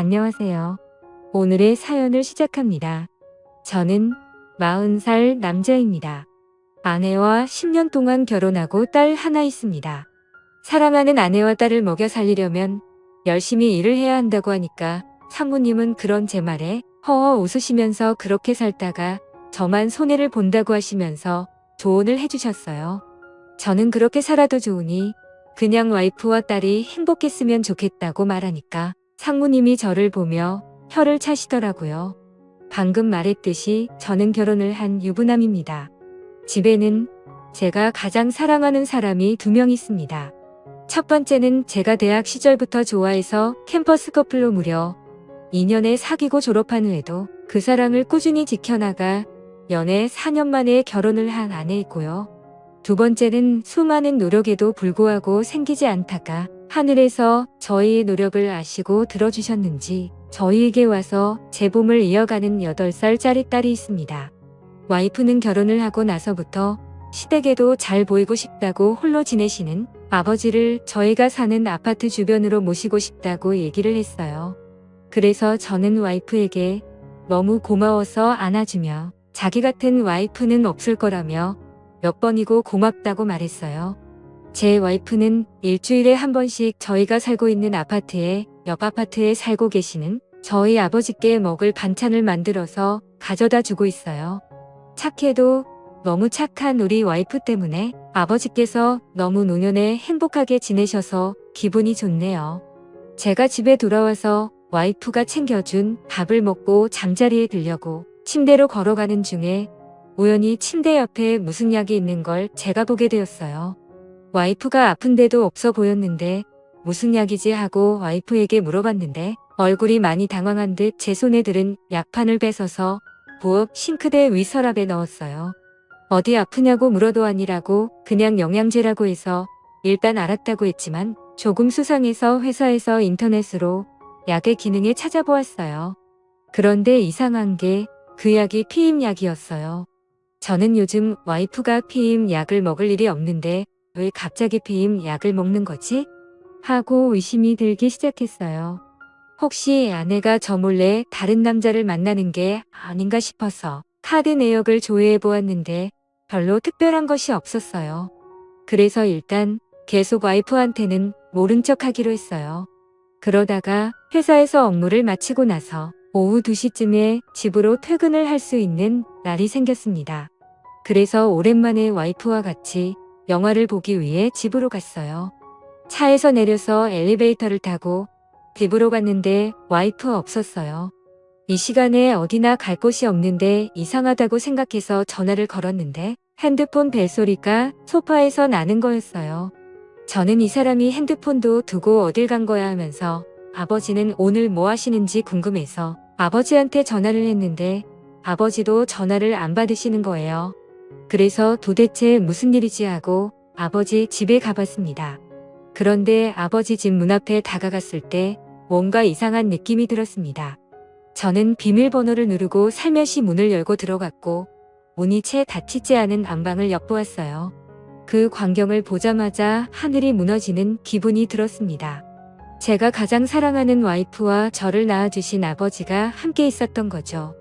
안녕하세요. 오늘의 사연을 시작합니다. 저는 40살 남자입니다. 아내와 10년 동안 결혼하고 딸 하나 있습니다. 사랑하는 아내와 딸을 먹여 살리려면 열심히 일을 해야 한다고 하니까 상무님은 그런 제 말에 허허 웃으시면서 그렇게 살다가 저만 손해를 본다고 하시면서 조언을 해주셨어요. 저는 그렇게 살아도 좋으니 그냥 와이프와 딸이 행복했으면 좋겠다고 말하니까 상무님이 저를 보며 혀를 차시더라고요. 방금 말했듯이 저는 결혼을 한 유부남입니다. 집에는 제가 가장 사랑하는 사람이 2명 있습니다. 첫 번째는 제가 대학 시절부터 좋아해서 캠퍼스 커플로 무려 2년에 사귀고 졸업한 후에도 그 사랑을 꾸준히 지켜나가 연애 4년 만에 결혼을 한 아내이고요. 두 번째는 수많은 노력에도 불구하고 생기지 않다가 하늘에서 저희의 노력을 아시고 들어주셨는지 저희에게 와서 제 봄을 이어가는 8살짜리 딸이 있습니다. 와이프는 결혼을 하고 나서부터 시댁에도 잘 보이고 싶다고 홀로 지내시는 아버지를 저희가 사는 아파트 주변으로 모시고 싶다고 얘기를 했어요. 그래서 저는 와이프에게 너무 고마워서 안아주며 자기 같은 와이프는 없을 거라며 몇 번이고 고맙다고 말했어요. 제 와이프는 일주일에 한 번씩 저희가 살고 있는 아파트의 옆 아파트에 살고 계시는 저희 아버지께 먹을 반찬을 만들어서 가져다 주고 있어요. 착해도 너무 착한 우리 와이프 때문에 아버지께서 너무 노년에 행복하게 지내셔서 기분이 좋네요. 제가 집에 돌아와서 와이프가 챙겨준 밥을 먹고 잠자리에 들려고 침대로 걸어가는 중에 우연히 침대 옆에 무슨 약이 있는 걸 제가 보게 되었어요. 와이프가 아픈데도 없어 보였는데 무슨 약이지 하고 와이프에게 물어봤는데 얼굴이 많이 당황한 듯 제 손에 들은 약판을 뺏어서 부엌 싱크대 위 서랍에 넣었어요. 어디 아프냐고 물어도 아니라고 그냥 영양제라고 해서 일단 알았다고 했지만 조금 수상해서 회사에서 인터넷으로 약의 기능을 찾아보았어요. 그런데 이상한 게 그 약이 피임약이었어요. 저는 요즘 와이프가 피임 약을 먹을 일이 없는데 왜 갑자기 피임 약을 먹는 거지? 하고 의심이 들기 시작했어요. 혹시 아내가 저 몰래 다른 남자를 만나는 게 아닌가 싶어서 카드 내역을 조회해 보았는데 별로 특별한 것이 없었어요. 그래서 일단 계속 와이프한테는 모른 척 하기로 했어요. 그러다가 회사에서 업무를 마치고 나서 오후 2시쯤에 집으로 퇴근을 할 수 있는 날이 생겼습니다. 그래서 오랜만에 와이프와 같이 영화를 보기 위해 집으로 갔어요. 차에서 내려서 엘리베이터를 타고 집으로 갔는데 와이프 없었어요. 이 시간에 어디나 갈 곳이 없는데 이상하다고 생각해서 전화를 걸었는데 핸드폰 벨소리가 소파에서 나는 거였어요. 저는 이 사람이 핸드폰도 두고 어딜 간 거야 하면서 아버지는 오늘 뭐 하시는지 궁금해서 아버지한테 전화를 했는데 아버지도 전화를 안 받으시는 거예요. 그래서 도대체 무슨 일이지 하고 아버지 집에 가봤습니다. 그런데 아버지 집 문 앞에 다가갔을 때 뭔가 이상한 느낌이 들었습니다. 저는 비밀번호를 누르고 살며시 문을 열고 들어갔고 문이 채 닫히지 않은 안방을 엿보았어요. 그 광경을 보자마자 하늘이 무너지는 기분이 들었습니다. 제가 가장 사랑하는 와이프와 저를 낳아주신 아버지가 함께 있었던 거죠.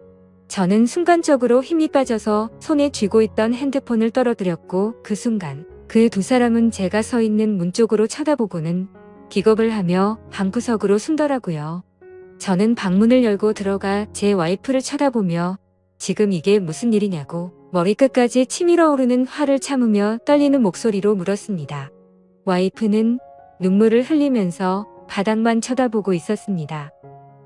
저는 순간적으로 힘이 빠져서 손에 쥐고 있던 핸드폰을 떨어뜨렸고 그 순간 그 두 사람은 제가 서 있는 문 쪽으로 쳐다보고는 기겁을 하며 방구석으로 숨더라고요. 저는 방문을 열고 들어가 제 와이프를 쳐다보며 지금 이게 무슨 일이냐고 머리끝까지 치밀어 오르는 화를 참으며 떨리는 목소리로 물었습니다. 와이프는 눈물을 흘리면서 바닥만 쳐다보고 있었습니다.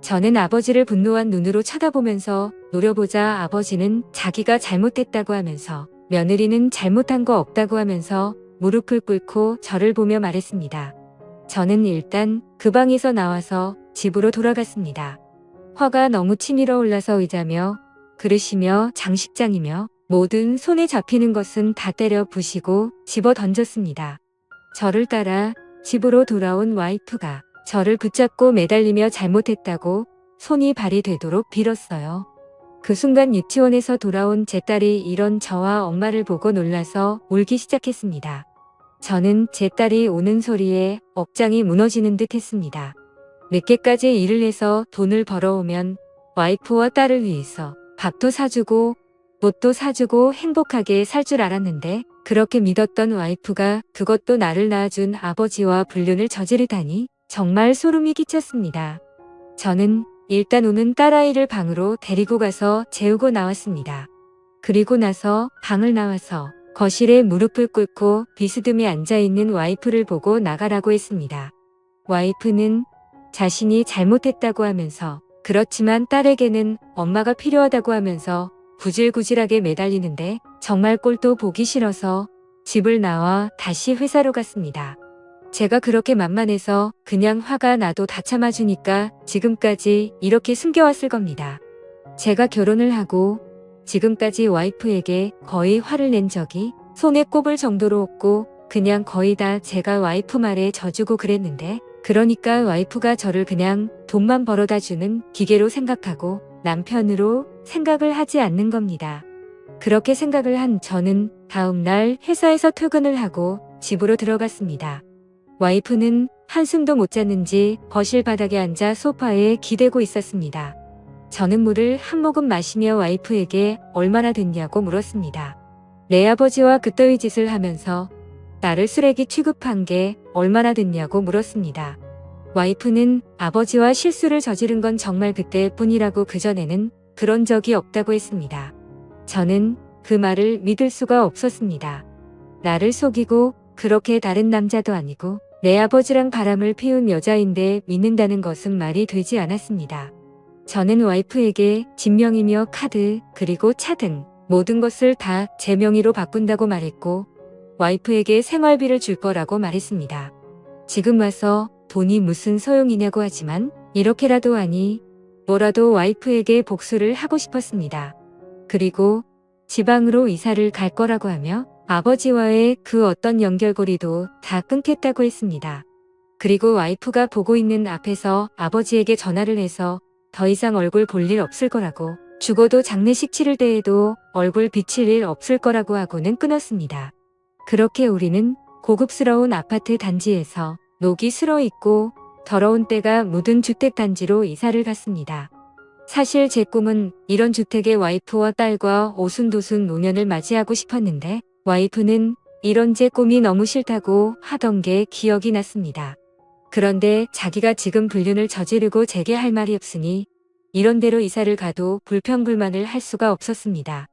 저는 아버지를 분노한 눈으로 쳐다보면서 노려보자 아버지는 자기가 잘못했다고 하면서 며느리는 잘못한 거 없다고 하면서 무릎을 꿇고 저를 보며 말했습니다. 저는 일단 그 방에서 나와서 집으로 돌아갔습니다. 화가 너무 치밀어 올라서 의자며 그릇이며 장식장이며 모든 손에 잡히는 것은 다 때려 부시고 집어 던졌습니다. 저를 따라 집으로 돌아온 와이프가 저를 붙잡고 매달리며 잘못했다고 손이 발이 되도록 빌었어요. 그 순간 유치원에서 돌아온 제 딸이 이런 저와 엄마를 보고 놀라서 울기 시작했습니다. 저는 제 딸이 우는 소리에 억장이 무너지는 듯 했습니다. 늦게까지 일을 해서 돈을 벌어오면 와이프와 딸을 위해서 밥도 사주고 옷도 사주고 행복하게 살 줄 알았는데 그렇게 믿었던 와이프가 그것도 나를 낳아준 아버지와 불륜을 저지르다니 정말 소름이 끼쳤습니다. 저는 일단 우는 딸아이를 방으로 데리고 가서 재우고 나왔습니다. 그리고 나서 방을 나와서 거실에 무릎을 꿇고 비스듬히 앉아있는 와이프를 보고 나가라고 했습니다. 와이프는 자신이 잘못했다고 하면서 그렇지만 딸에게는 엄마가 필요하다고 하면서 구질구질하게 매달리는데 정말 꼴도 보기 싫어서 집을 나와 다시 회사로 갔습니다. 제가 그렇게 만만해서 그냥 화가 나도 다 참아주니까 지금까지 이렇게 숨겨왔을 겁니다. 제가 결혼을 하고 지금까지 와이프에게 거의 화를 낸 적이 손에 꼽을 정도로 없고 그냥 거의 다 제가 와이프 말에 져주고 그랬는데 그러니까 와이프가 저를 그냥 돈만 벌어다 주는 기계로 생각하고 남편으로 생각을 하지 않는 겁니다. 그렇게 생각을 한 저는 다음 날 회사에서 퇴근을 하고 집으로 들어갔습니다. 와이프는 한숨도 못 잤는지 거실 바닥에 앉아 소파에 기대고 있었습니다. 저는 물을 한 모금 마시며 와이프에게 얼마나 됐냐고 물었습니다. 내 아버지와 그따위 짓을 하면서 나를 쓰레기 취급한 게 얼마나 됐냐고 물었습니다. 와이프는 아버지와 실수를 저지른 건 정말 그때뿐이라고 그전에는 그런 적이 없다고 했습니다. 저는 그 말을 믿을 수가 없었습니다. 나를 속이고 그렇게 다른 남자도 아니고 내 아버지랑 바람을 피운 여자인데 믿는다는 것은 말이 되지 않았습니다. 저는 와이프에게 진명이며 카드 그리고 차 등 모든 것을 다 제 명의로 바꾼다고 말했고 와이프에게 생활비를 줄 거라고 말했습니다. 지금 와서 돈이 무슨 소용이냐고 하지만 이렇게라도 하니 뭐라도 와이프에게 복수를 하고 싶었습니다. 그리고 지방으로 이사를 갈 거라고 하며 아버지와의 그 어떤 연결고리도 다 끊겠다고 했습니다. 그리고 와이프가 보고 있는 앞에서 아버지에게 전화를 해서 더 이상 얼굴 볼 일 없을 거라고 죽어도 장례식 치를 때에도 얼굴 비칠 일 없을 거라고 하고는 끊었습니다. 그렇게 우리는 고급스러운 아파트 단지에서 녹이 슬어 있고 더러운 때가 묻은 주택단지로 이사를 갔습니다. 사실 제 꿈은 이런 주택에 와이프와 딸과 오순도순 노년을 맞이하고 싶었는데 와이프는 이런 제 꿈이 너무 싫다고 하던 게 기억이 났습니다. 그런데 자기가 지금 불륜을 저지르고 제게 할 말이 없으니 이런 데로 이사를 가도 불평불만을 할 수가 없었습니다.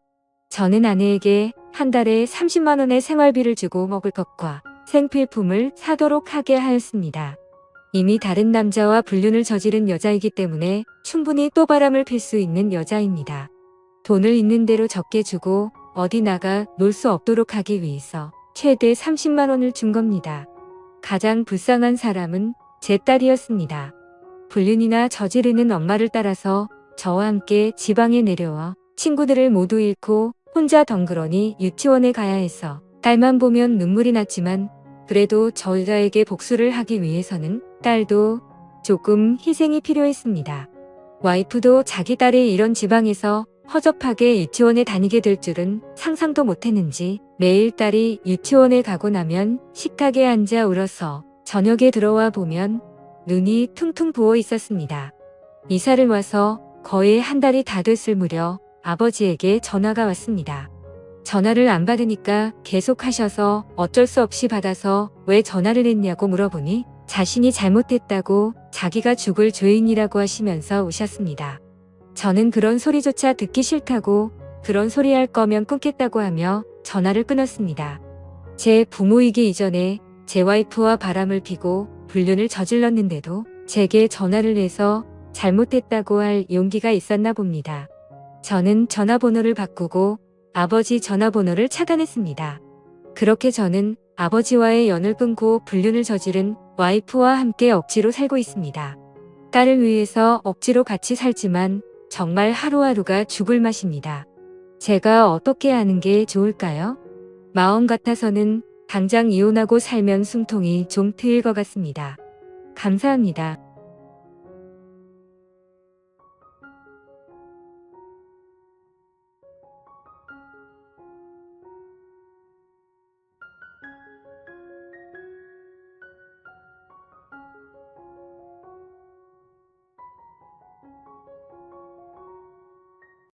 저는 아내에게 한 달에 30만 원의 생활비를 주고 먹을 것과 생필품을 사도록 하게 하였습니다. 이미 다른 남자와 불륜을 저지른 여자이기 때문에 충분히 또 바람을 필 수 있는 여자입니다. 돈을 있는 대로 적게 주고 어디 나가 놀 수 없도록 하기 위해서 최대 30만 원을 준 겁니다. 가장 불쌍한 사람은 제 딸이었습니다. 불륜이나 저지르는 엄마를 따라서 저와 함께 지방에 내려와 친구들을 모두 잃고 혼자 덩그러니 유치원에 가야 해서 딸만 보면 눈물이 났지만 그래도 저 여자에게 복수를 하기 위해서는 딸도 조금 희생이 필요했습니다. 와이프도 자기 딸이 이런 지방에서 허접하게 유치원에 다니게 될 줄은 상상도 못했는지 매일 딸이 유치원에 가고 나면 식탁에 앉아 울어서 저녁에 들어와 보면 눈이 퉁퉁 부어 있었습니다. 이사를 와서 거의 한 달이 다 됐을 무렵 아버지에게 전화가 왔습니다. 전화를 안 받으니까 계속 하셔서 어쩔 수 없이 받아서 왜 전화를 했냐고 물어보니 자신이 잘못했다고 자기가 죽을 죄인이라고 하시면서 우셨습니다. 저는 그런 소리조차 듣기 싫다고 그런 소리 할 거면 끊겠다고 하며 전화를 끊었습니다. 제 부모이기 이전에 제 와이프와 바람을 피고 불륜을 저질렀는데도 제게 전화를 해서 잘못했다고 할 용기가 있었나 봅니다. 저는 전화번호를 바꾸고 아버지 전화번호를 차단했습니다. 그렇게 저는 아버지와의 연을 끊고 불륜을 저지른 와이프와 함께 억지로 살고 있습니다. 딸을 위해서 억지로 같이 살지만 정말 하루하루가 죽을 맛입니다. 제가 어떻게 하는 게 좋을까요? 마음 같아서는 당장 이혼하고 살면 숨통이 좀 트일 것 같습니다. 감사합니다.